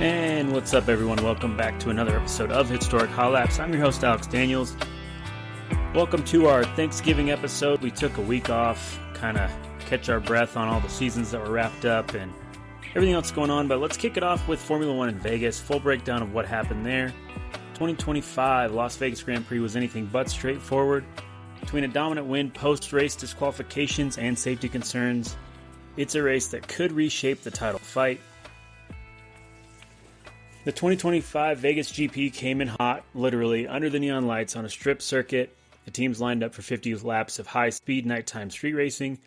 And what's up, everyone? Welcome back to another episode of Historic Hot Laps. I'm your host, Alex Daniels. Welcome to our Thanksgiving episode. We took a week off, kind of catch our breath on all the seasons that were wrapped up and everything else going on. But let's kick it off with Formula One in Vegas. Full breakdown of what happened there. 2025 Las Vegas Grand Prix was anything but straightforward. Between a dominant win, post-race disqualifications, and safety concerns, it's a race that could reshape the title fight. The 2025 Vegas GP came in hot, literally, under the neon lights on a strip circuit. The teams lined up for 50 laps of high-speed nighttime street racing.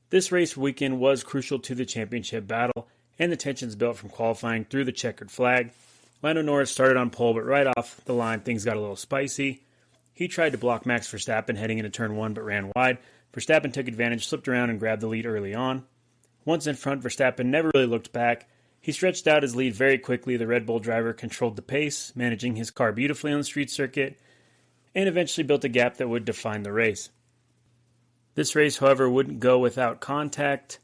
This race weekend was crucial to the championship battle, and the tensions built from qualifying through the checkered flag. Lando Norris started on pole, but right off the line, things got a little spicy. He tried to block Max Verstappen heading into turn 1, but ran wide. Verstappen took advantage, slipped around, and grabbed the lead early on. Once in front, Verstappen never really looked back. He stretched out his lead very quickly. The Red Bull driver controlled the pace, managing his car beautifully on the street circuit, and eventually built a gap that would define the race. This race, however, wouldn't go without contact.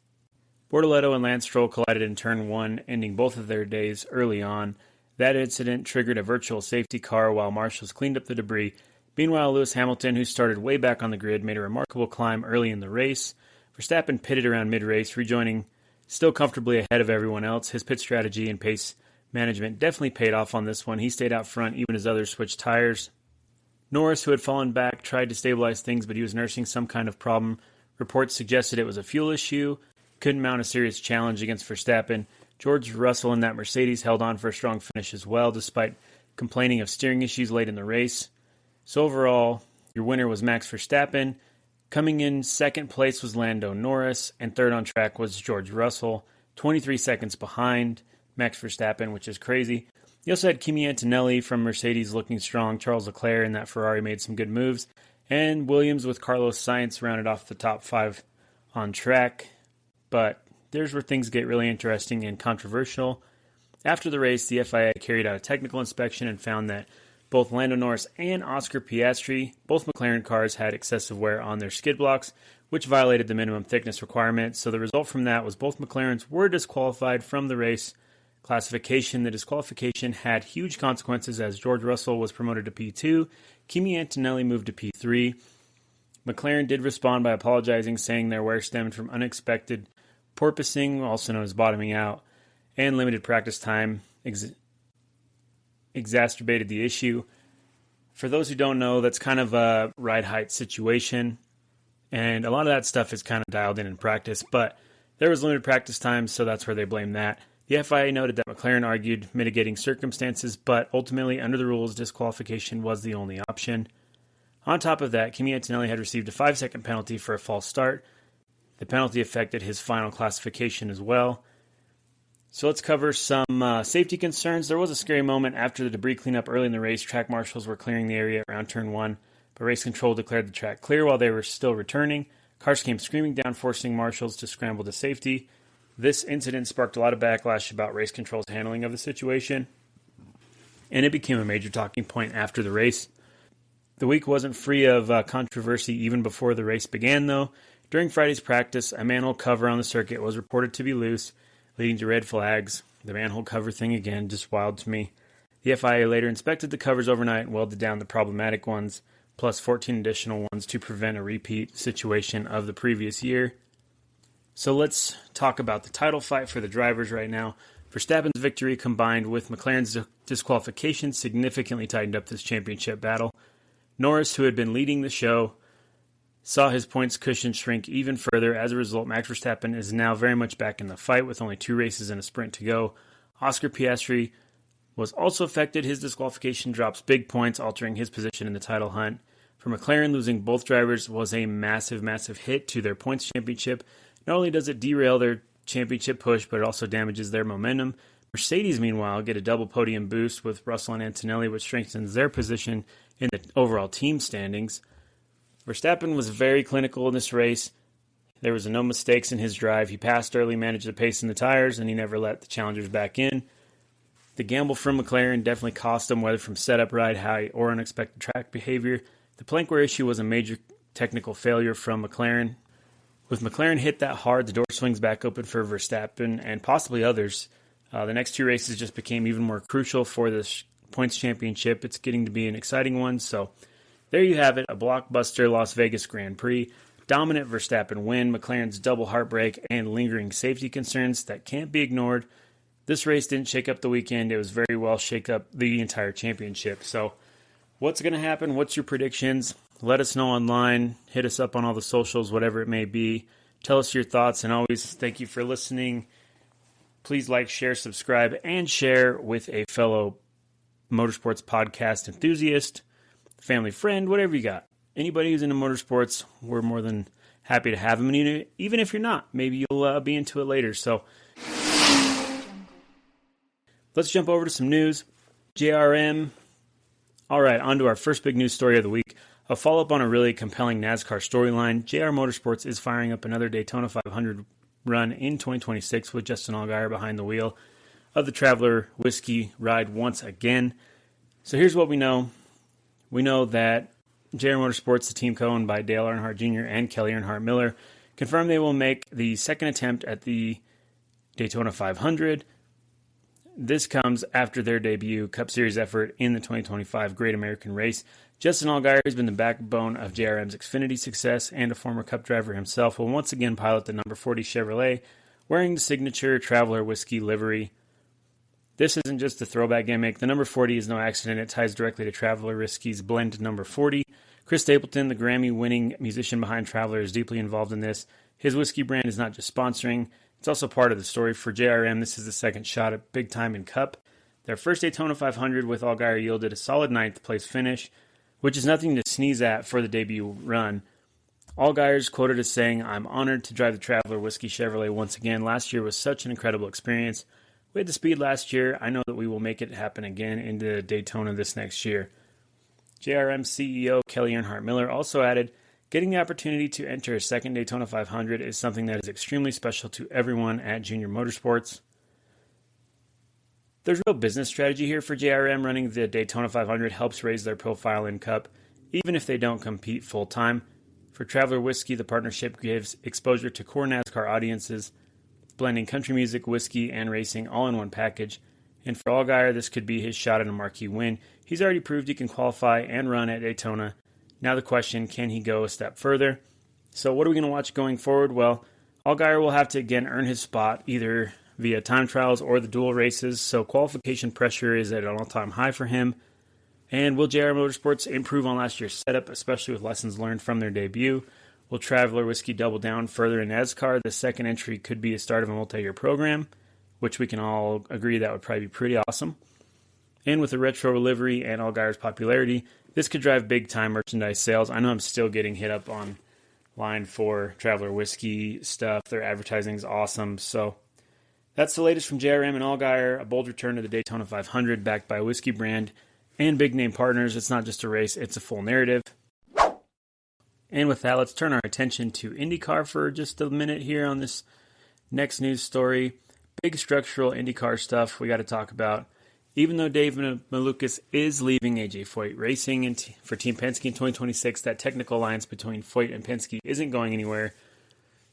Bortoleto and Lance Stroll collided in turn 1, ending both of their days early on. That incident triggered a virtual safety car while marshals cleaned up the debris. Meanwhile, Lewis Hamilton, who started way back on the grid, made a remarkable climb early in the race. Verstappen pitted around mid-race, rejoining still comfortably ahead of everyone else. His pit strategy and pace management definitely paid off on this one. He stayed out front even as others switched tires. Norris, who had fallen back, tried to stabilize things, but he was nursing some kind of problem. Reports suggested it was a fuel issue. Couldn't mount a serious challenge against Verstappen. George Russell in that Mercedes held on for a strong finish as well, despite complaining of steering issues late in the race. So overall, your winner was Max Verstappen. Coming in second place was Lando Norris, and third on track was George Russell, 23 seconds behind Max Verstappen, which is crazy. You also had Kimi Antonelli from Mercedes looking strong. Charles Leclerc in that Ferrari made some good moves. And Williams with Carlos Sainz rounded off the top 5 on track. But there's where things get really interesting and controversial. After the race, the FIA carried out a technical inspection and found that both Lando Norris and Oscar Piastri, both McLaren cars, had excessive wear on their skid blocks, which violated the minimum thickness requirement. So the result from that was both McLarens were disqualified from the race classification. The disqualification had huge consequences as George Russell was promoted to P2, Kimi Antonelli moved to P3. McLaren did respond by apologizing, saying their wear stemmed from unexpected porpoising, also known as bottoming out, and limited practice time exacerbated the issue. For those who don't know, that's kind of a ride height situation, and a lot of that stuff is kind of dialed in practice, but there was limited practice time, so that's where they blame that. The FIA noted that McLaren argued mitigating circumstances, but ultimately, under the rules, disqualification was the only option. On top of that, Kimi Antonelli had received a 5-second penalty for a false start. The penalty affected his final classification as well. So let's cover some safety concerns. There was a scary moment after the debris cleanup early in the race. Track marshals were clearing the area around turn 1, but race control declared the track clear while they were still returning. Cars came screaming down, forcing marshals to scramble to safety. This incident sparked a lot of backlash about race control's handling of the situation, and it became a major talking point after the race. The week wasn't free of controversy even before the race began, though. During Friday's practice, a manhole cover on the circuit was reported to be loose, leading to red flags. The manhole cover thing, again, just wild to me. The FIA later inspected the covers overnight and welded down the problematic ones, plus 14 additional ones to prevent a repeat situation of the previous year. So let's talk about the title fight for the drivers right now. Verstappen's victory combined with McLaren's disqualification significantly tightened up this championship battle. Norris, who had been leading the show, saw his points cushion shrink even further. As a result, Max Verstappen is now very much back in the fight with only 2 races and a sprint to go. Oscar Piastri was also affected. His disqualification drops big points, altering his position in the title hunt. For McLaren, losing both drivers was a massive, massive hit to their points championship. Not only does it derail their championship push, but it also damages their momentum. Mercedes, meanwhile, get a double podium boost with Russell and Antonelli, which strengthens their position in the overall team standings. Verstappen was very clinical in this race. There was no mistakes in his drive. He passed early, managed the pace in the tires, and he never let the challengers back in. The gamble from McLaren definitely cost him, whether from setup, ride height, or unexpected track behavior. The plank wear issue was a major technical failure from McLaren. With McLaren hit that hard, the door swings back open for Verstappen and possibly others The next two races just became even more crucial for this points championship. It's getting to be an exciting one. So there you have it, a blockbuster Las Vegas Grand Prix. Dominant Verstappen win, McLaren's double heartbreak, and lingering safety concerns that can't be ignored. This race didn't shake up the weekend. It was very well shake up the entire championship. So what's going to happen? What's your predictions? Let us know online. Hit us up on all the socials, whatever it may be. Tell us your thoughts, and always thank you for listening. Please like, share, subscribe, and share with a fellow motorsports podcast enthusiast, family friend, whatever you got. Anybody who's into motorsports, we're more than happy to have them. And even if you're not, maybe you'll be into it later. So let's jump over to some news. JRM. All right, on to our first big news story of the week. A follow-up on a really compelling NASCAR storyline. JR Motorsports is firing up another Daytona 500 run in 2026 with Justin Allgaier behind the wheel of the Traveler Whiskey ride once again. So here's what we know. We know that JR Motorsports, the team co-owned by Dale Earnhardt Jr. and Kelly Earnhardt Miller, confirmed they will make the second attempt at the Daytona 500. This comes after their debut Cup Series effort in the 2025 Great American Race. Justin Allgaier has been the backbone of JRM's Xfinity success, and a former Cup driver himself will once again pilot the number 40 Chevrolet, wearing the signature Traveler Whiskey livery. This isn't just a throwback gimmick. The number 40 is no accident. It ties directly to Traveler Whiskey's blend number 40. Chris Stapleton, the Grammy-winning musician behind Traveler, is deeply involved in this. His whiskey brand is not just sponsoring, it's also part of the story. For JRM, this is the second shot at big time in Cup. Their first Daytona 500 with Allgaier yielded a solid 9th place finish, which is nothing to sneeze at for the debut run. Allgaier is quoted as saying, "I'm honored to drive the Traveler Whiskey Chevrolet once again. Last year was such an incredible experience. We had the speed last year. I know that we will make it happen again into Daytona this next year." JRM CEO Kelly Earnhardt Miller also added, "Getting the opportunity to enter a second Daytona 500 is something that is extremely special to everyone at Junior Motorsports." There's real business strategy here for JRM. Running the Daytona 500 helps raise their profile in Cup, even if they don't compete full-time. For Traveler Whiskey, the partnership gives exposure to core NASCAR audiences, blending country music, whiskey, and racing all in one package. And for Allgaier, this could be his shot at a marquee win. He's already proved he can qualify and run at Daytona. Now the question, can he go a step further? So what are we going to watch going forward? Well, Allgaier will have to again earn his spot, either via time trials or the dual races, so qualification pressure is at an all-time high for him. And will JR Motorsports improve on last year's setup, especially with lessons learned from their debut? Will Traveler Whiskey double down further in NASCAR? The second entry could be the start of a multi-year program, which we can all agree that would probably be pretty awesome. And with the retro livery and Allgaier's popularity, this could drive big-time merchandise sales. I know I'm still getting hit up online for Traveler Whiskey stuff. Their advertising is awesome. So that's the latest from JRM and Allgaier. A bold return to the Daytona 500 backed by a whiskey brand and big-name partners. It's not just a race, it's a full narrative. And with that, let's turn our attention to IndyCar for just a minute here on this next news story. Big structural IndyCar stuff we got to talk about. Even though Dave Malukas is leaving AJ Foyt Racing for Team Penske in 2026, that technical alliance between Foyt and Penske isn't going anywhere.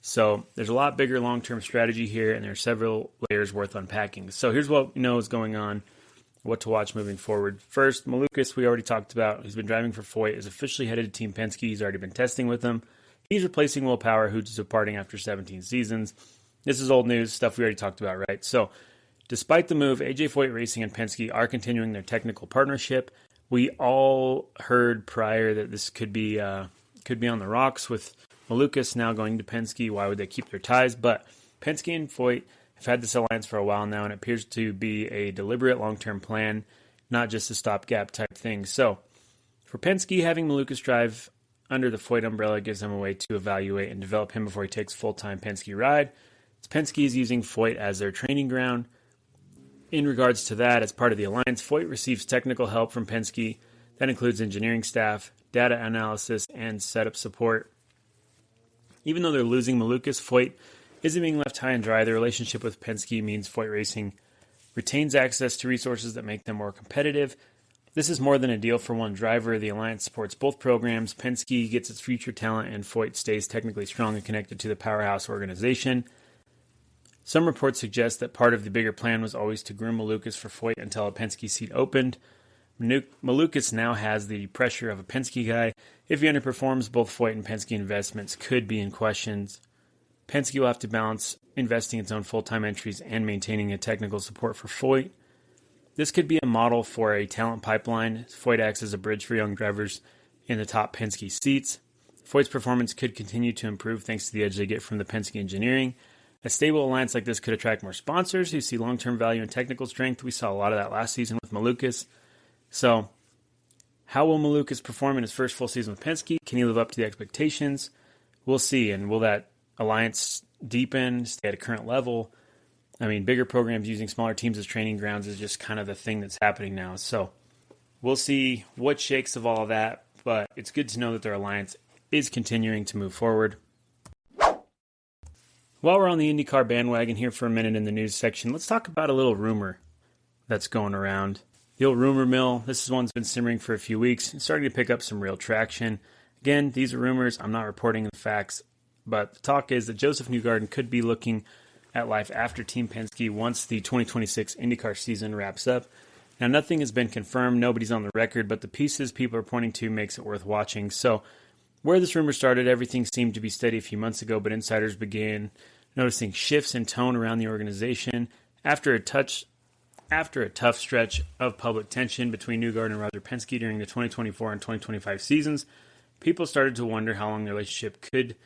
So there's a lot bigger long-term strategy here, and there are several layers worth unpacking. So here's what we know is going on, what to watch moving forward. First, Malukas, we already talked about, who's been driving for Foyt, is officially headed to Team Penske. He's already been testing with them. He's replacing Will Power, who's departing after 17 seasons. This is old news, stuff we already talked about, right? So despite the move, AJ Foyt Racing and Penske are continuing their technical partnership. We all heard prior that this could be on the rocks with Malukas now going to Penske. Why would they keep their ties? But Penske and Foyt have had this alliance for a while now, and it appears to be a deliberate long-term plan, not just a stopgap type thing. So for Penske, having Malukas drive under the Foyt umbrella gives them a way to evaluate and develop him before he takes a full-time Penske ride. Penske is using Foyt as their training ground. In regards to that, as part of the alliance, Foyt receives technical help from Penske. That includes engineering staff, data analysis, and setup support. Even though they're losing Malukas, Foyt isn't being left high and dry. The relationship with Penske means Foyt Racing retains access to resources that make them more competitive. This is more than a deal for one driver. The alliance supports both programs. Penske gets its future talent, and Foyt stays technically strong and connected to the powerhouse organization. Some reports suggest that part of the bigger plan was always to groom Malukas for Foyt until a Penske seat opened. Malukas now has the pressure of a Penske guy. If he underperforms, both Foyt and Penske investments could be in question. Penske will have to balance investing its own full-time entries and maintaining a technical support for Foyt. This could be a model for a talent pipeline. Foyt acts as a bridge for young drivers in the top Penske seats. Foyt's performance could continue to improve thanks to the edge they get from the Penske engineering. A stable alliance like this could attract more sponsors who see long-term value and technical strength. We saw a lot of that last season with Malukas. So, how will Malukas perform in his first full season with Penske? Can he live up to the expectations? We'll see. And will that alliance deepen, stay at a current level? I mean, bigger programs using smaller teams as training grounds is just kind of the thing that's happening now. So, we'll see what shakes of all of that. But it's good to know that their alliance is continuing to move forward. While we're on the IndyCar bandwagon here for a minute in the news section, let's talk about a little rumor that's going around. The old rumor mill, this is one that's been simmering for a few weeks and starting to pick up some real traction. Again, these are rumors. I'm not reporting the facts, but the talk is that Joseph Newgarden could be looking at life after Team Penske once the 2026 IndyCar season wraps up. Now, nothing has been confirmed. Nobody's on the record, but the pieces people are pointing to makes it worth watching. So, where this rumor started, everything seemed to be steady a few months ago, but insiders began noticing shifts in tone around the organization after a tough stretch of public tension between Newgarden and Roger Penske during the 2024 and 2025 seasons. People started to wonder how long the relationship could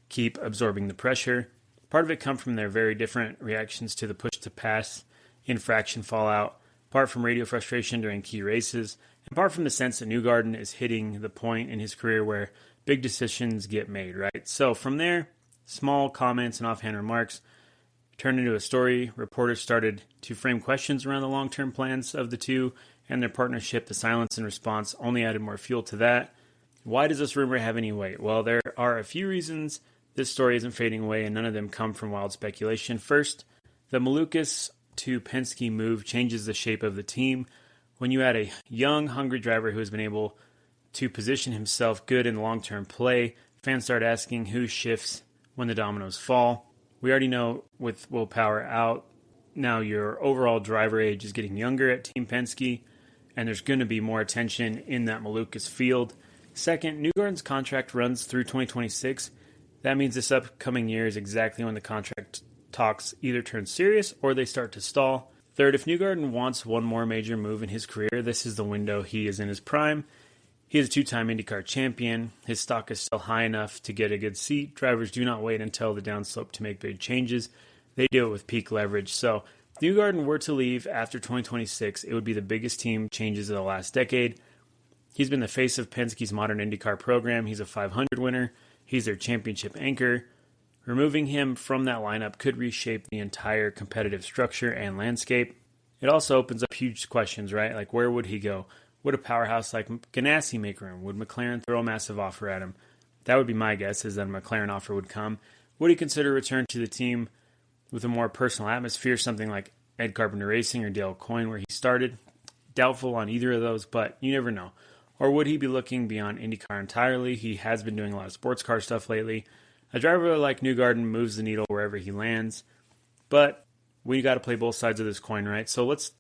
keep absorbing the pressure. Part of it come from their very different reactions to the push to pass, infraction fallout, part from radio frustration during key races, and part from the sense that Newgarden is hitting the point in his career where big decisions get made, right? So from there, small comments and offhand remarks turned into a story. Reporters started to frame questions around the long-term plans of the two and their partnership. The silence in response only added more fuel to that. Why does this rumor have any weight? Well, there are a few reasons this story isn't fading away, and none of them come from wild speculation. First, the Malukas to Penske move changes the shape of the team. When you add a young, hungry driver who has been able to position himself good in long-term play, fans start asking who shifts when the dominoes fall. We already know with Will Power out, now your overall driver age is getting younger at Team Penske, and there's going to be more attention in that Malukas field. Second, Newgarden's contract runs through 2026. That means this upcoming year is exactly when the contract talks either turn serious or they start to stall. Third, if Newgarden wants one more major move in his career, this is the window. He is in his prime. He is a two-time IndyCar champion. His stock is still high enough to get a good seat. Drivers do not wait until the downslope to make big changes. They do it with peak leverage. So if Newgarden were to leave after 2026, it would be the biggest team changes of the last decade. He's been the face of Penske's modern IndyCar program. He's a 500 winner. He's their championship anchor. Removing him from that lineup could reshape the entire competitive structure and landscape. It also opens up huge questions, right? Like, where would he go? Would a powerhouse like Ganassi make room? Would McLaren throw a massive offer at him? That would be my guess, is that a McLaren offer would come. Would he consider a return to the team with a more personal atmosphere, something like Ed Carpenter Racing or Dale Coyne where he started? Doubtful on either of those, but you never know. Or would he be looking beyond IndyCar entirely? He has been doing a lot of sports car stuff lately. A driver like Newgarden moves the needle wherever he lands. But we got to play both sides of this coin, right? So let's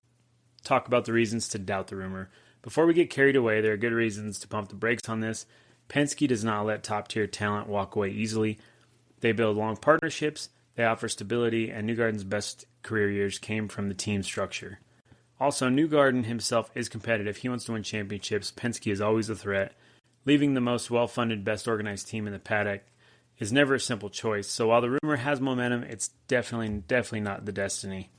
talk about the reasons to doubt the rumor. Before we get carried away, there are good reasons to pump the brakes on this. Penske does not let top-tier talent walk away easily. They build long partnerships, they offer stability, and Newgarden's best career years came from the team structure. Also, Newgarden himself is competitive. He wants to win championships. Penske is always a threat. Leaving the most well-funded, best-organized team in the paddock is never a simple choice. So while the rumor has momentum, it's definitely not the destiny.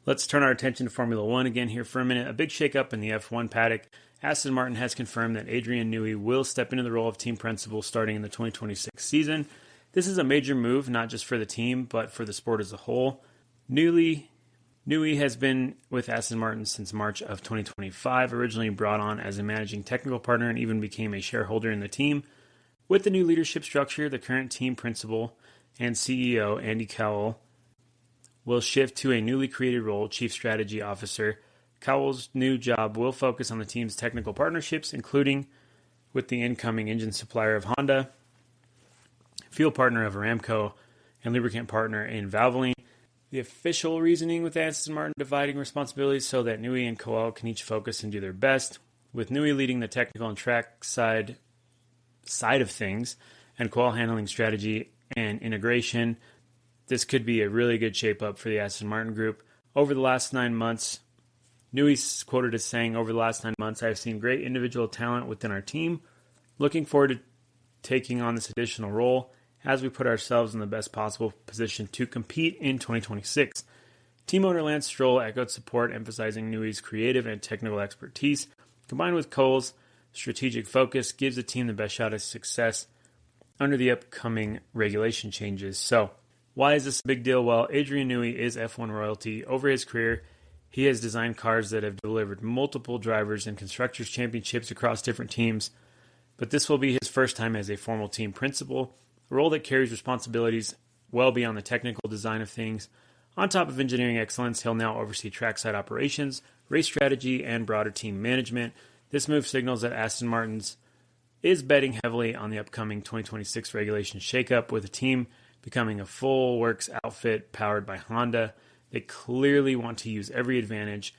Let's turn our attention to Formula One again here for a minute. A big shakeup in the F1 paddock. Aston Martin has confirmed that Adrian Newey will step into the role of team principal starting in the 2026 season. This is a major move, not just for the team, but for the sport as a whole. Newey has been with Aston Martin since March of 2025, originally brought on as a managing technical partner and even became a shareholder in the team. With the new leadership structure, the current team principal and CEO, Andy Cowell, will shift to a newly created role, Chief Strategy Officer. Cowell's new job will focus on the team's technical partnerships, including with the incoming engine supplier of Honda, fuel partner of Aramco, and lubricant partner in Valvoline. The official reasoning with Aston Martin dividing responsibilities so that Newey and Coel can each focus and do their best, with Newey leading the technical and track side of things, and Coel handling strategy and integration. This could be a really good shape-up for the Aston Martin group. Over the last 9 months, Newey's quoted as saying, "Over the last 9 months, I have seen great individual talent within our team. Looking forward to taking on this additional role as we put ourselves in the best possible position to compete in 2026. Team owner Lance Stroll echoed support, emphasizing Newey's creative and technical expertise, combined with Cole's strategic focus, gives the team the best shot at success under the upcoming regulation changes. So, why is this a big deal? Well, Adrian Newey is F1 royalty. Over his career, he has designed cars that have delivered multiple drivers and constructors' championships across different teams, but this will be his first time as a formal team principal, a role that carries responsibilities well beyond the technical design of things. On top of engineering excellence, he'll now oversee trackside operations, race strategy, and broader team management. This move signals that Aston Martin's is betting heavily on the upcoming 2026 regulation shakeup, with the team becoming a full works outfit powered by Honda. They clearly want to use every advantage.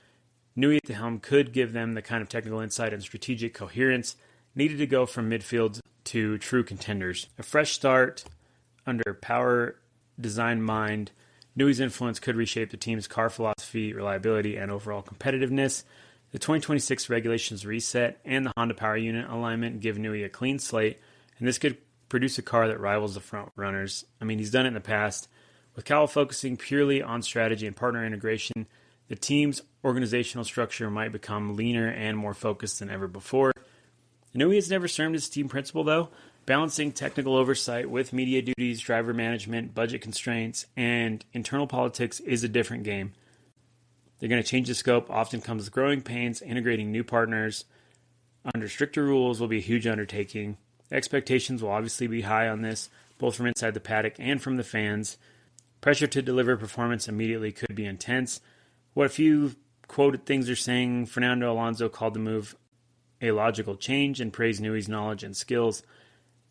Newey at the helm could give them the kind of technical insight and strategic coherence needed to go from midfield to true contenders. A fresh start under power design mind. Newey's influence could reshape the team's car philosophy, reliability, and overall competitiveness. The 2026 regulations reset and the Honda power unit alignment give Newey a clean slate, and this could produce a car that rivals the front runners. I mean, he's done it in the past. With Cowell focusing purely on strategy and partner integration, the team's organizational structure might become leaner and more focused than ever before. Newey has never served as team principal, though. Balancing technical oversight with media duties, driver management, budget constraints, and internal politics is a different game. They're going to change the scope. Often comes with growing pains. Integrating new partners under stricter rules will be a huge undertaking. Expectations will obviously be high on this, both from inside the paddock and from the fans. Pressure to deliver performance immediately could be intense. What a few quoted things are saying: Fernando Alonso called the move a logical change and praised Newey's knowledge and skills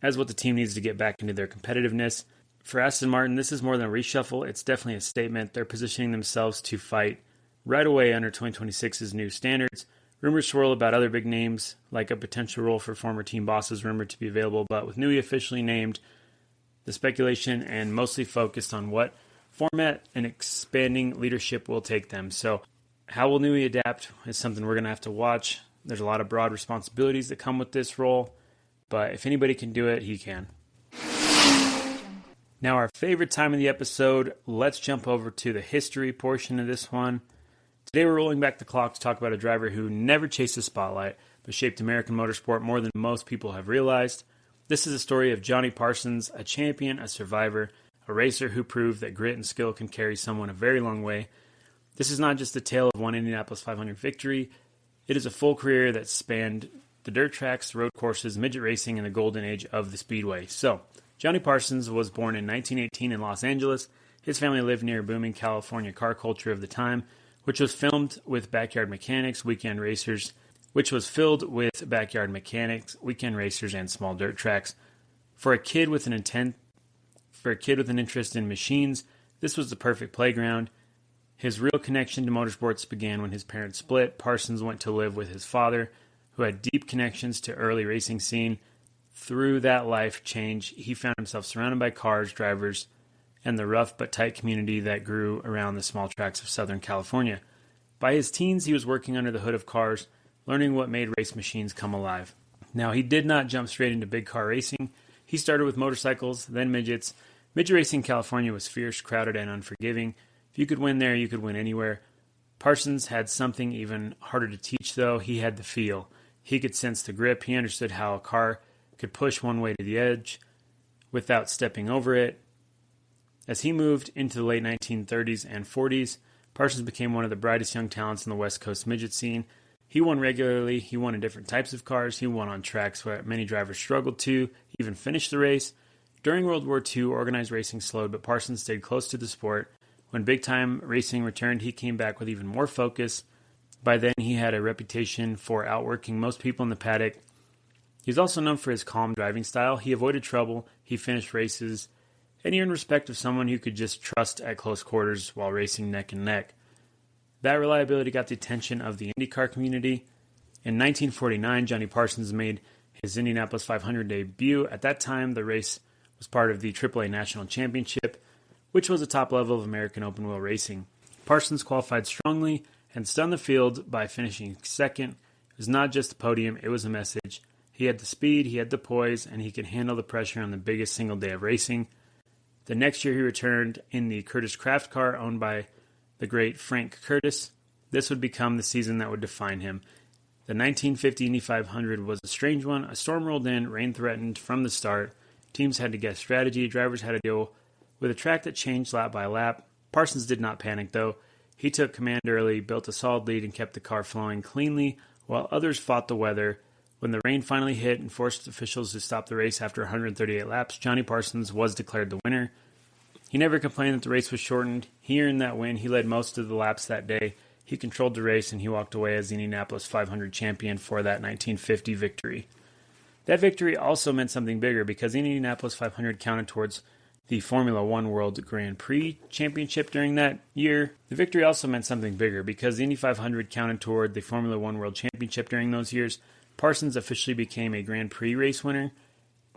as what the team needs to get back into their competitiveness. For Aston Martin, this is more than a reshuffle. It's definitely a statement. They're positioning themselves to fight right away under 2026's new standards. Rumors swirl about other big names, like a potential role for former team bosses rumored to be available, but with Newey officially named, the speculation and mostly focused on what format and expanding leadership will take them. So how will Newey adapt is something we're going to have to watch. There's a lot of broad responsibilities that come with this role, but if anybody can do it, he can. Now, our favorite time of the episode, let's jump over to the history portion of this one. Today we're rolling back the clock to talk about a driver who never chased the spotlight, but shaped American motorsport more than most people have realized. This is a story of Johnnie Parsons, a champion, a survivor, a racer who proved that grit and skill can carry someone a very long way. This is not just a tale of one Indianapolis 500 victory. It is a full career that spanned the dirt tracks, road courses, midget racing, and the golden age of the speedway. So, Johnnie Parsons was born in 1918 in Los Angeles. His family lived near booming California car culture of the time, which was filled with backyard mechanics, weekend racers, and small dirt tracks. For a kid with an interest in machines, this was the perfect playground. His real connection to motorsports began when his parents split. Parsons went to live with his father, who had deep connections to early racing scene. Through that life change, he found himself surrounded by cars, drivers, and the rough but tight community that grew around the small tracks of Southern California. By his teens, he was working under the hood of cars, learning what made race machines come alive. Now, he did not jump straight into big car racing. He started with motorcycles, then midgets. Midget racing in California was fierce, crowded, and unforgiving. If you could win there, you could win anywhere. Parsons had something even harder to teach, though. He had the feel. He could sense the grip. He understood how a car could push one way to the edge without stepping over it. As he moved into the late 1930s and 40s, Parsons became one of the brightest young talents in the West Coast midget scene. He won regularly. He won in different types of cars. He won on tracks where many drivers struggled to even finish the race. During World War II, organized racing slowed, but Parsons stayed close to the sport. When big-time racing returned, he came back with even more focus. By then, he had a reputation for outworking most people in the paddock. He was also known for his calm driving style. He avoided trouble. He finished races and he earned respect of someone who could just trust at close quarters while racing neck and neck. That reliability got the attention of the IndyCar community. In 1949, Johnnie Parsons made his Indianapolis 500 debut. At that time, the race was part of the AAA National Championship, which was a top level of American open-wheel racing. Parsons qualified strongly and stunned the field by finishing second. It was not just a podium, it was a message. He had the speed, he had the poise, and he could handle the pressure on the biggest single day of racing. The next year he returned in the Curtis Craft car owned by the great Frank Curtis. This would become the season that would define him. The 1950 Indy 500 was a strange one. A storm rolled in, rain threatened from the start. Teams had to guess strategy, drivers had to deal with a track that changed lap by lap. Parsons did not panic though. He took command early, built a solid lead, and kept the car flowing cleanly while others fought the weather. When the rain finally hit and forced officials to stop the race after 138 laps, Johnnie Parsons was declared the winner. He never complained that the race was shortened. He earned that win. He led most of the laps that day. He controlled the race, and he walked away as the Indianapolis 500 champion for that 1950 victory. That victory also meant something bigger because the Indianapolis 500 counted towards the Formula One World Grand Prix championship during that year. The victory also meant something bigger because the Indy 500 counted toward the Formula One World Championship during those years. Parsons officially became a Grand Prix race winner.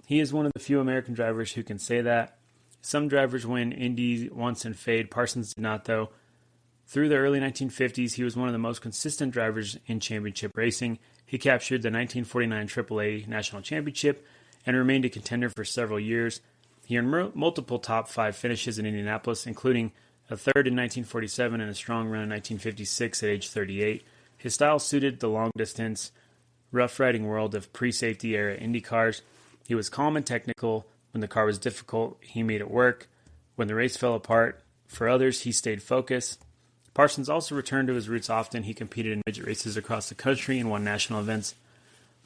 He is one of the few American drivers who can say that. Some drivers win Indy once and fade. Parsons did not, though. Through the early 1950s, he was one of the most consistent drivers in championship racing. He captured the 1949 AAA National Championship and remained a contender for several years. He earned multiple top 5 finishes in Indianapolis, including a third in 1947 and a strong run in 1956 at age 38. His style suited the long-distance, rough-riding world of pre-safety era Indy cars. He was calm and technical. When the car was difficult, he made it work. When the race fell apart for others, he stayed focused. Parsons also returned to his roots often. He competed in midget races across the country and won national events.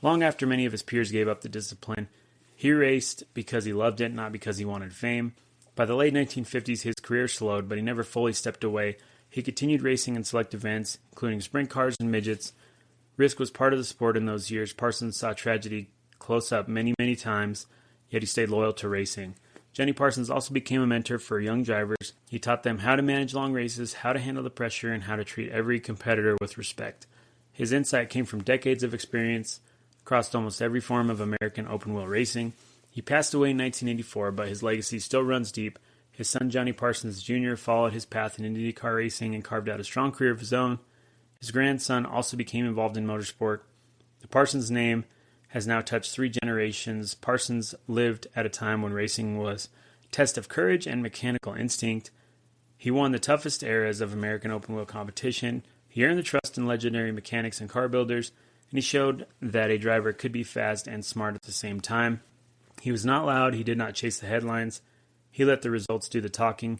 Long after many of his peers gave up the discipline, he raced because he loved it, not because he wanted fame. By the late 1950s, his career slowed, but he never fully stepped away. He continued racing in select events, including sprint cars and midgets. Risk was part of the sport in those years. Parsons saw tragedy close up many, many times, yet he stayed loyal to racing. Johnnie Parsons also became a mentor for young drivers. He taught them how to manage long races, how to handle the pressure, and how to treat every competitor with respect. His insight came from decades of experience across almost every form of American open-wheel racing. He passed away in 1984, but his legacy still runs deep. His son, Johnnie Parsons Jr., followed his path in IndyCar racing and carved out a strong career of his own. His grandson also became involved in motorsport. The Parsons name has now touched 3 generations. Parsons lived at a time when racing was a test of courage and mechanical instinct. He won the toughest eras of American open-wheel competition. He earned the trust in legendary mechanics and car builders, and he showed that a driver could be fast and smart at the same time. He was not loud. He did not chase the headlines. He let the results do the talking.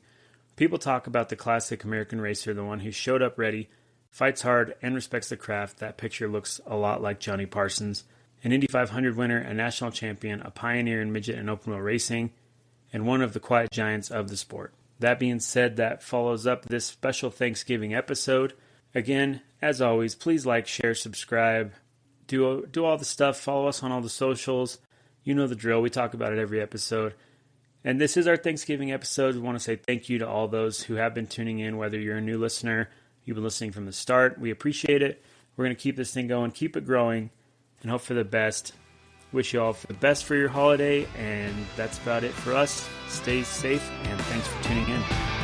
People talk about the classic American racer, the one who showed up ready, fights hard, and respects the craft. That picture looks a lot like Johnnie Parsons. An Indy 500 winner, a national champion, a pioneer in midget and open-wheel racing, and one of the quiet giants of the sport. That being said, that follows up this special Thanksgiving episode. Again, as always, please like, share, subscribe, do all the stuff, follow us on all the socials. You know the drill. We talk about it every episode. And this is our Thanksgiving episode. We want to say thank you to all those who have been tuning in, whether you're a new listener, you've been listening from the start. We appreciate it. We're going to keep this thing going, keep it growing, and hope for the best. Wish you all the best for your holiday, and that's about it for us. Stay safe, and thanks for tuning in.